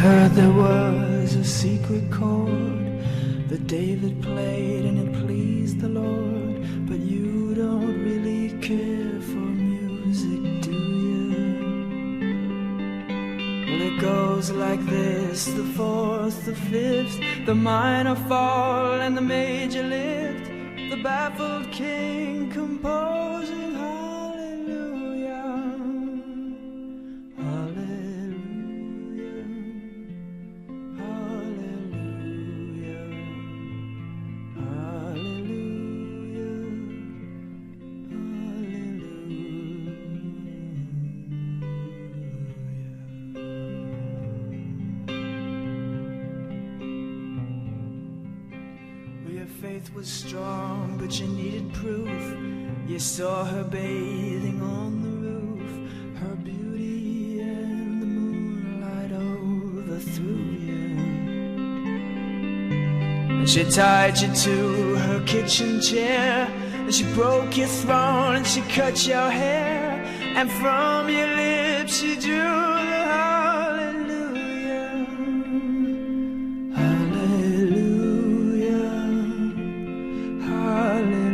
heard there was a secret chord that David played and it pleased the Lord. But you don't really care for music, do you? Well, it goes like this: the fourth, the fifth, the minor fall and the major lift, the baffled king composing hallelujah, hallelujah, hallelujah, hallelujah, hallelujah. Well, your faith was strong, but you needed proof. You saw her bathing on the roof, her beauty and the moonlight overthrew you. And she tied you to her kitchen chair, and she broke your throne and she cut your hair, and from your lips she drew the hallelujah, hallelujah, hallelujah,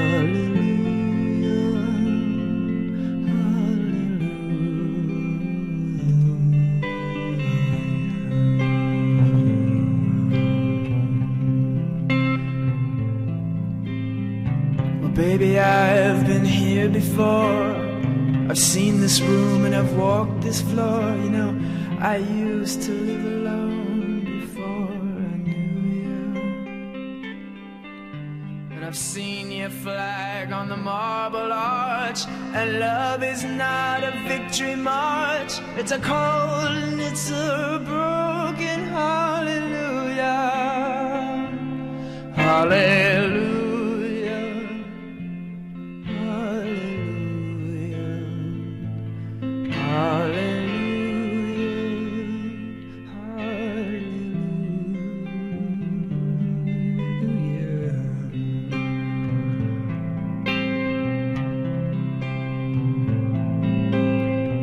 hallelujah, hallelujah. Well, baby, I've been here before. I've seen this room and I've walked this floor. You know, I used to live alone before I knew you. And I've seen your flag on the marble arch, and love is not a victory march. It's a cold and it's a broken hallelujah, hallelujah, hallelujah, hallelujah, hallelujah.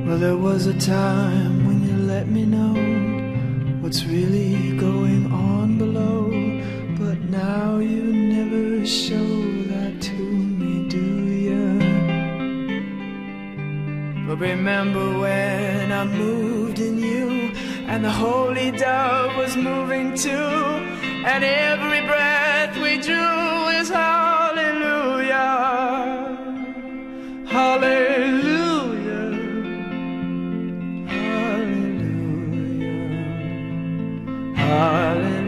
Well, there was a time when you let me know what's really going on below, but now you never show that to me, do you? But remember when I moved in you, and the holy dove was moving too, and every breath we drew is hallelujah, hallelujah, hallelujah, hallelujah,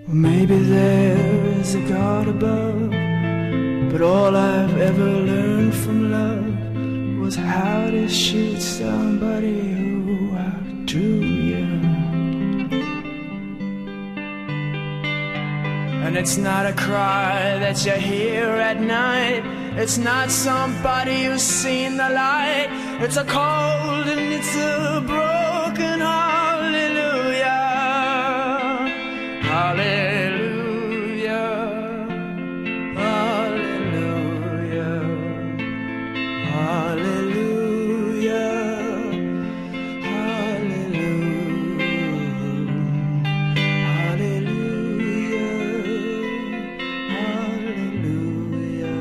Maybe there's a God above, but all I've ever learned from love was how to shoot somebody who outdrew you. And it's not a cry that you hear at night, it's not somebody who's seen the light, it's a cold and it's a broken hallelujah, hallelujah, hallelujah, hallelujah, hallelujah, hallelujah, hallelujah.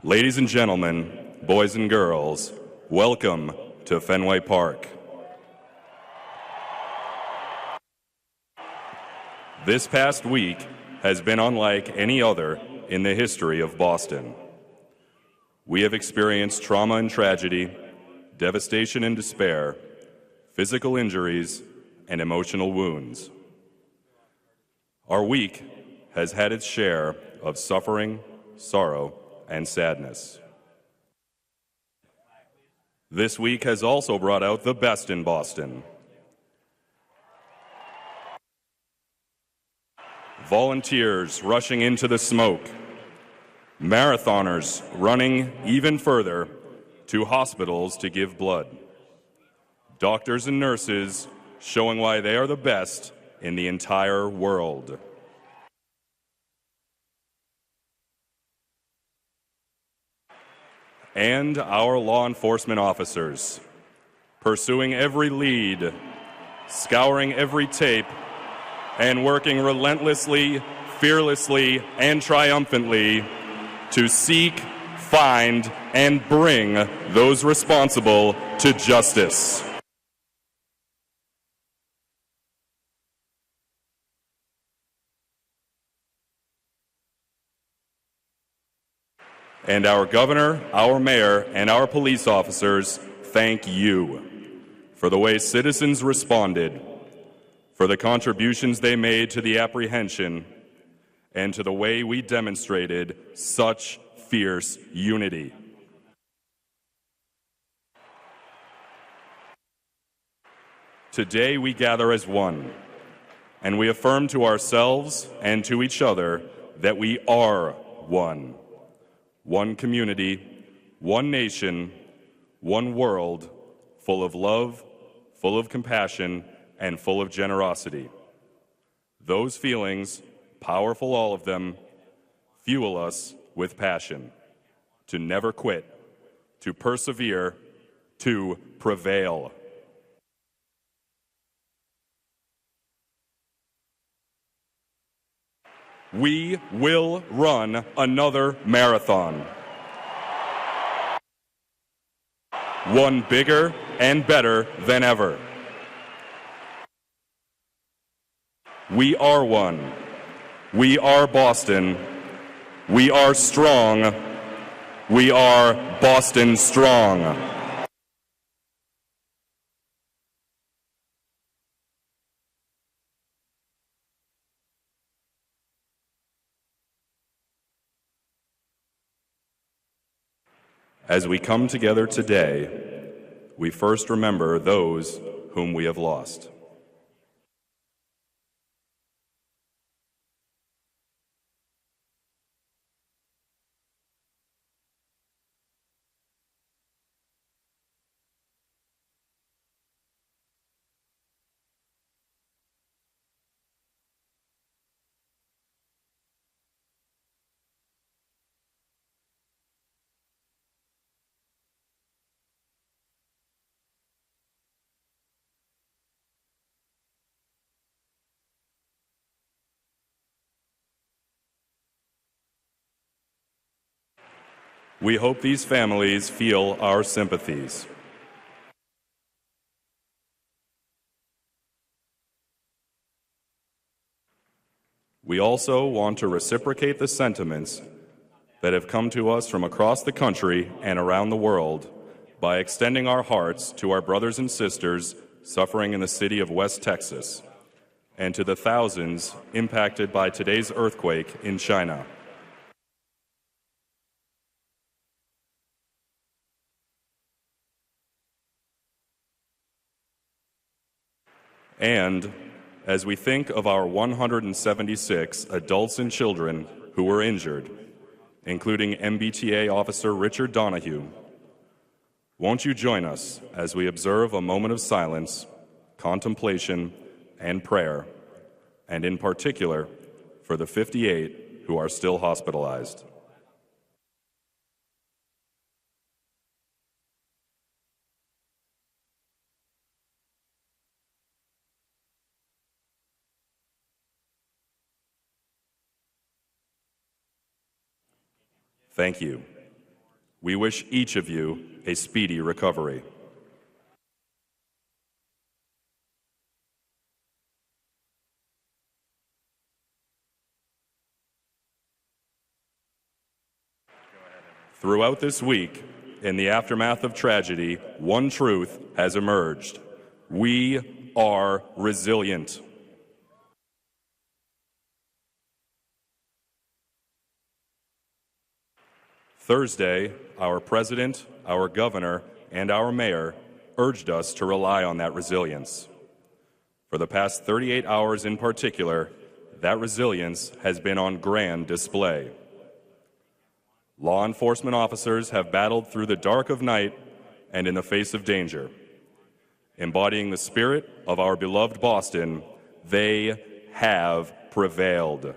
Ladies and gentlemen, boys and girls, welcome to Fenway Park. This past week has been unlike any other in the history of Boston. We have experienced trauma and tragedy, devastation and despair, physical injuries, and emotional wounds. Our week has had its share of suffering, sorrow, and sadness. This week has also brought out the best in Boston. Volunteers rushing into the smoke, marathoners running even further to hospitals to give blood, doctors and nurses showing why they are the best in the entire world. And our law enforcement officers, pursuing every lead, scouring every tape, and working relentlessly, fearlessly, and triumphantly to seek, find, and bring those responsible to justice. And our governor, our mayor, and our police officers thank you for the way citizens responded, for the contributions they made to the apprehension, and to the way we demonstrated such fierce unity. Today we gather as one, and we affirm to ourselves and to each other that we are one. One community, one nation, one world, full of love, full of compassion, and full of generosity. Those feelings, powerful all of them, fuel us with passion, to never quit, to persevere, to prevail. We will run another marathon. One bigger and better than ever. We are one. We are Boston. We are strong. We are Boston strong. As we come together today, we first remember those whom we have lost. We hope these families feel our sympathies. We also want to reciprocate the sentiments that have come to us from across the country and around the world by extending our hearts to our brothers and sisters suffering in the city of West Texas and to the thousands impacted by today's earthquake in China. And as we think of our 176 adults and children who were injured, including MBTA Officer Richard Donahue, won't you join us as we observe a moment of silence, contemplation, and prayer, and in particular, for the 58 who are still hospitalized. Thank you. We wish each of you a speedy recovery. Throughout this week, in the aftermath of tragedy, one truth has emerged. We are resilient. Thursday, our president, our governor, and our mayor urged us to rely on that resilience. For the past 38 hours in particular, that resilience has been on grand display. Law enforcement officers have battled through the dark of night and in the face of danger. Embodying the spirit of our beloved Boston, they have prevailed.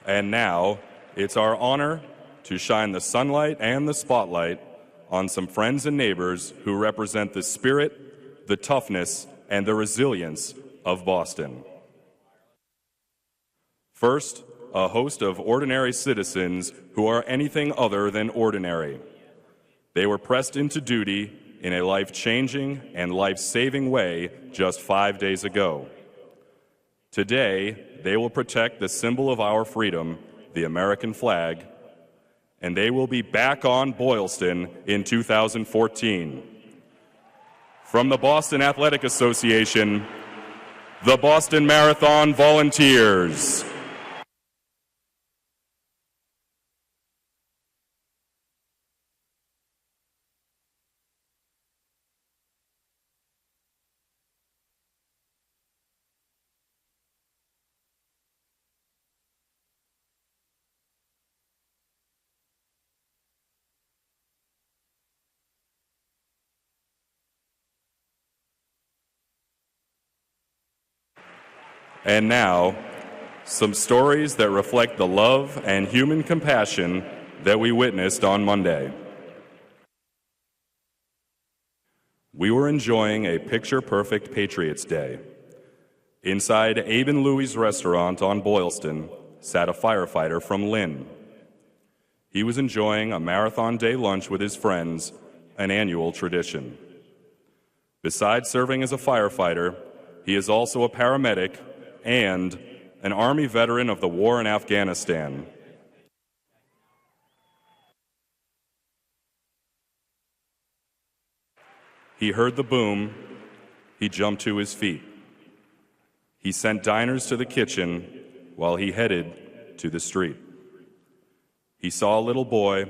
And now, it's our honor to shine the sunlight and the spotlight on some friends and neighbors who represent the spirit, the toughness, and the resilience of Boston. First, a host of ordinary citizens who are anything other than ordinary. They were pressed into duty in a life-changing and life-saving way just 5 days ago. Today, they will protect the symbol of our freedom, the American flag, and they will be back on Boylston in 2014. From the Boston Athletic Association, the Boston Marathon Volunteers. And now, some stories that reflect the love and human compassion that we witnessed on Monday. We were enjoying a picture-perfect Patriots Day. Inside Abe and Louie's restaurant on Boylston sat a firefighter from Lynn. He was enjoying a marathon day lunch with his friends, an annual tradition. Besides serving as a firefighter, he is also a paramedic and an Army veteran of the war in Afghanistan. He heard the boom. He jumped to his feet. He sent diners to the kitchen while he headed to the street. He saw a little boy.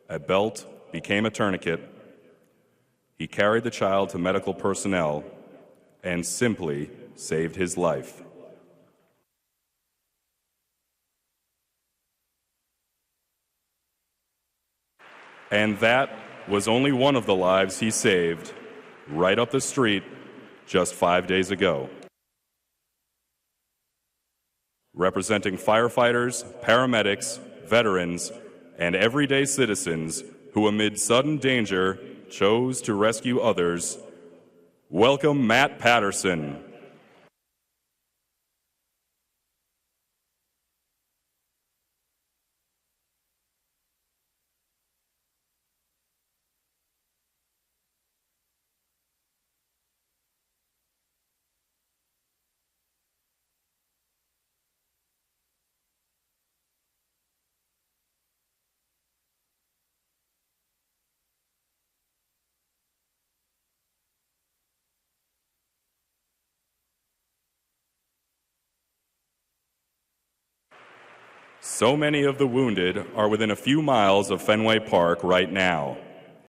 A belt became a tourniquet. He carried the child to medical personnel and simply saved his life. And that was only one of the lives he saved right up the street just 5 days ago. Representing firefighters, paramedics, veterans, and everyday citizens who amid sudden danger chose to rescue others, welcome Matt Patterson. So many of the wounded are within a few miles of Fenway Park right now.